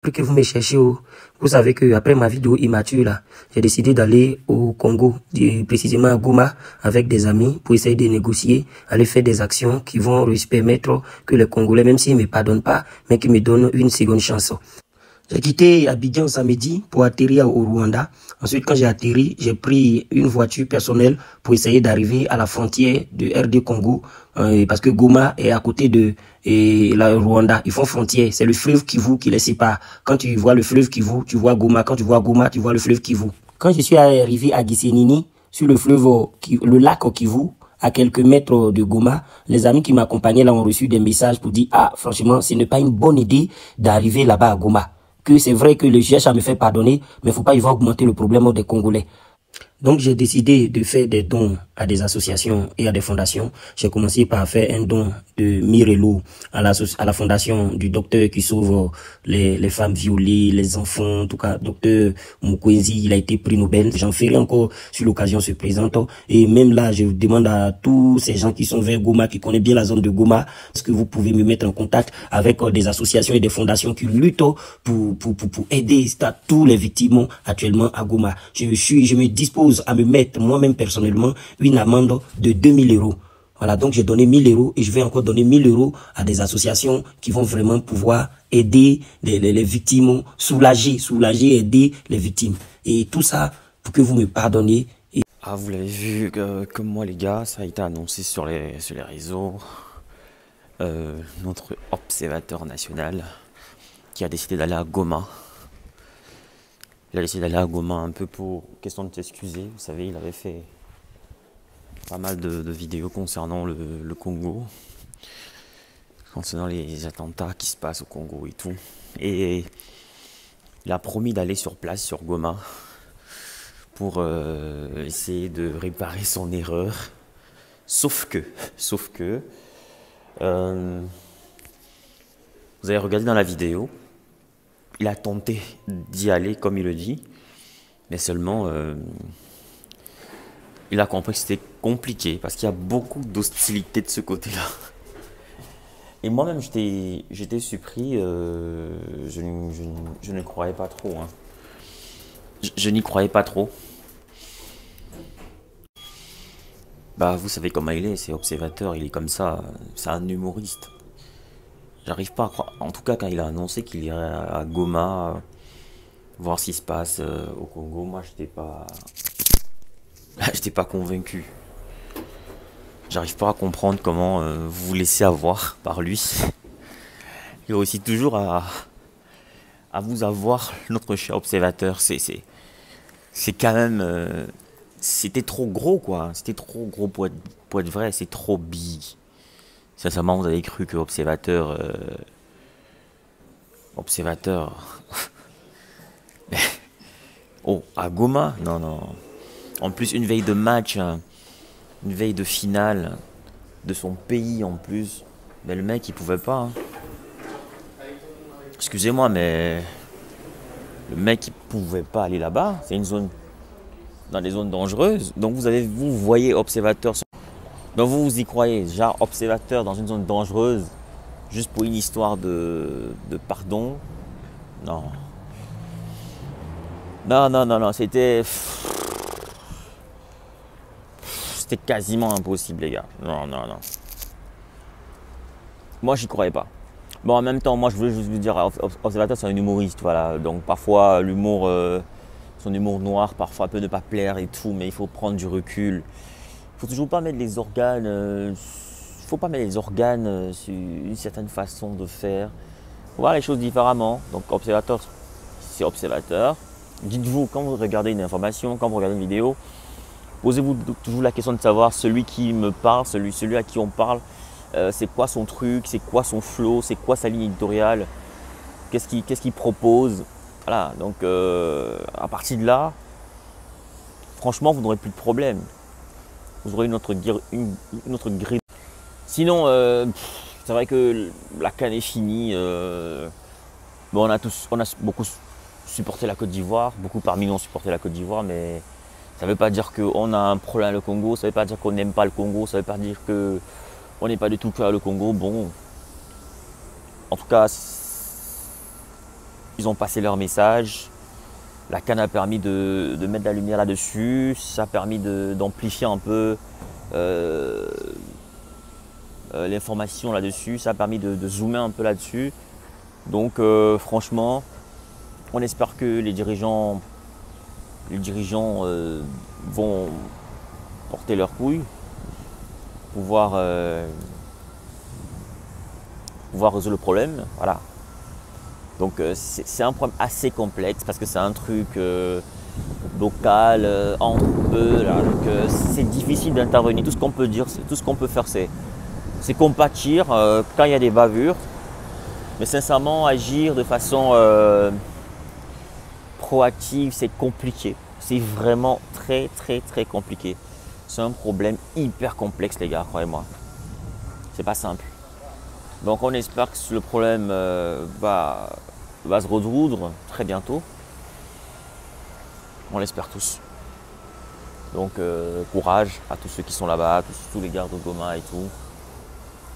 Plus que vous me cherchez, vous savez que après ma vidéo immature là, j'ai décidé d'aller au Congo, précisément à Goma, avec des amis pour essayer de négocier, aller faire des actions qui vont permettre que les Congolais, même s'ils ne me pardonnent pas, mais qu'ils me donnent une seconde chance. J'ai quitté Abidjan samedi pour atterrir au Rwanda. Ensuite, quand j'ai atterri, j'ai pris une voiture personnelle pour essayer d'arriver à la frontière de RD Congo, parce que Goma est à côté de la Rwanda. Ils font frontière. C'est le fleuve Kivu qui les sépare. Quand tu vois le fleuve Kivu, tu vois Goma. Quand tu vois Goma, tu vois le fleuve Kivu. Quand je suis arrivé à Gisenini, sur le fleuve, le lac Kivu, à quelques mètres de Goma, les amis qui m'accompagnaient là ont reçu des messages pour dire « Ah, franchement, ce n'est pas une bonne idée d'arriver là-bas à Goma. » Que c'est vrai que le GH me fait pardonner, mais il ne faut pas y voir augmenter le problème des Congolais. Donc, j'ai décidé de faire des dons à des associations et à des fondations. J'ai commencé par faire un don de 1000 € à la fondation du docteur qui sauve les femmes violées, les enfants. En tout cas, docteur Mukwezi, il a été prix Nobel. J'en ferai encore si l'occasion se présente. Et même là, je demande à tous ces gens qui sont vers Goma, qui connaissent bien la zone de Goma, est-ce que vous pouvez me mettre en contact avec des associations et des fondations qui luttent pour aider tous les victimes actuellement à Goma. Je me dispose à me mettre moi-même personnellement une amende de 2000 €. Voilà, donc j'ai donné 1000 € et je vais encore donner 1000 € à des associations qui vont vraiment pouvoir aider les victimes, soulager, aider les victimes. Et tout ça pour que vous me pardonniez. Ah, vous l'avez vu, comme moi les gars, ça a été annoncé sur les réseaux. Notre observateur national qui a décidé d'aller à Goma. Il a décidé d'aller à Goma un peu pour question de s'excuser. Vous savez, il avait fait pas mal de vidéos concernant le Congo, concernant les attentats qui se passent au Congo et tout. Et il a promis d'aller sur place, sur Goma, pour essayer de réparer son erreur. Sauf que, vous avez regardé dans la vidéo, il a tenté d'y aller comme il le dit, mais seulement il a compris que c'était compliqué parce qu'il y a beaucoup d'hostilité de ce côté-là. Et moi-même, j'étais surpris, je ne croyais pas trop. Hein. Je n'y croyais pas trop. Bah, vous savez comment il est, c'est observateur, il est comme ça, c'est un humoriste. J'arrive pas à croire, en tout cas quand il a annoncé qu'il irait à Goma, voir ce qui se passe au Congo, moi j'étais pas convaincu. J'arrive pas à comprendre comment vous vous laissez avoir par lui. Il réussit toujours à vous avoir, notre cher observateur. C'est quand même... c'était trop gros, quoi. C'était trop gros pour être vrai. C'est trop big. Sincèrement, vous avez cru que observateur... oh, à Goma? Non, non. En plus, une veille de match, une veille de finale de son pays en plus. Mais le mec, il pouvait pas. Hein. Excusez-moi, mais le mec, il pouvait pas aller là-bas. C'est une zone, dans des zones dangereuses. Donc vous voyez observateur. Donc vous y croyez, genre observateur dans une zone dangereuse, juste pour une histoire de pardon. Non. Non, c'était quasiment impossible, les gars. Non. Moi, j'y croyais pas. Bon, en même temps, moi, je voulais juste vous dire, observateur, c'est un humoriste, voilà. Donc, parfois, l'humour, son humour noir, parfois, peut ne pas plaire et tout, mais il faut prendre du recul. Il faut toujours pas mettre les organes, sur une certaine façon de faire. Il faut voir les choses différemment. Donc, observateur, c'est observateur. Dites-vous, quand vous regardez une information, quand vous regardez une vidéo, posez-vous toujours la question de savoir celui qui me parle, celui à qui on parle, c'est quoi son truc, c'est quoi son flow, c'est quoi sa ligne éditoriale, qu'est-ce qu'il propose. Voilà, donc à partir de là, franchement, vous n'aurez plus de problème. Vous aurez une autre grille. Sinon, c'est vrai que la CAN est finie. Bon, on a beaucoup supporté la Côte d'Ivoire, beaucoup parmi nous ont supporté la Côte d'Ivoire, mais ça ne veut pas dire qu'on a un problème avec le Congo, ça ne veut pas dire qu'on n'aime pas le Congo, ça ne veut pas dire qu'on n'est pas du tout cœur le Congo. Bon, en tout cas, Ils ont passé leur message. La canne a permis de mettre de la lumière là-dessus. Ça a permis d'amplifier un peu l'information là-dessus. Ça a permis de zoomer un peu là-dessus. Donc franchement, on espère que les dirigeants vont porter leurs couilles, pouvoir résoudre le problème. Voilà. Donc c'est un problème assez complexe parce que c'est un truc local, entre eux. Là, donc c'est difficile d'intervenir. Tout ce qu'on peut dire, tout ce qu'on peut faire, c'est compatir quand il y a des bavures. Mais sincèrement, agir de façon proactive, c'est compliqué. C'est vraiment très compliqué. C'est un problème hyper complexe, les gars, croyez-moi. C'est pas simple. Donc on espère que le problème va se résoudre très bientôt. On l'espère tous. Donc courage à tous ceux qui sont là-bas, tous les gars de Goma et tout.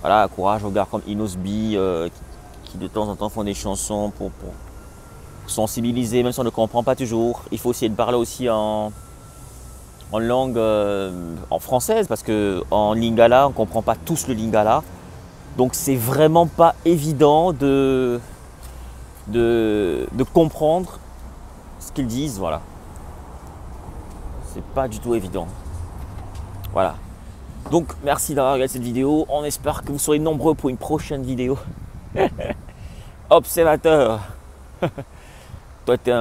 Voilà, courage aux gars comme Inosbi qui de temps en temps font des chansons pour sensibiliser, même si on ne comprend pas toujours. Il faut essayer de parler aussi en langue en française, parce qu'en lingala, on ne comprend pas tous le lingala. Donc c'est vraiment pas évident de comprendre ce qu'ils disent, voilà. C'est pas du tout évident. Voilà. Donc merci d'avoir regardé cette vidéo. On espère que vous serez nombreux pour une prochaine vidéo. Observateur. Toi, t'es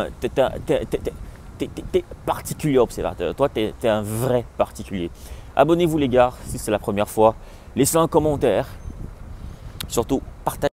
particulier, observateur. Toi, t'es un vrai particulier. Abonnez-vous les gars, si c'est la première fois. Laissez un commentaire. Surtout, partagez.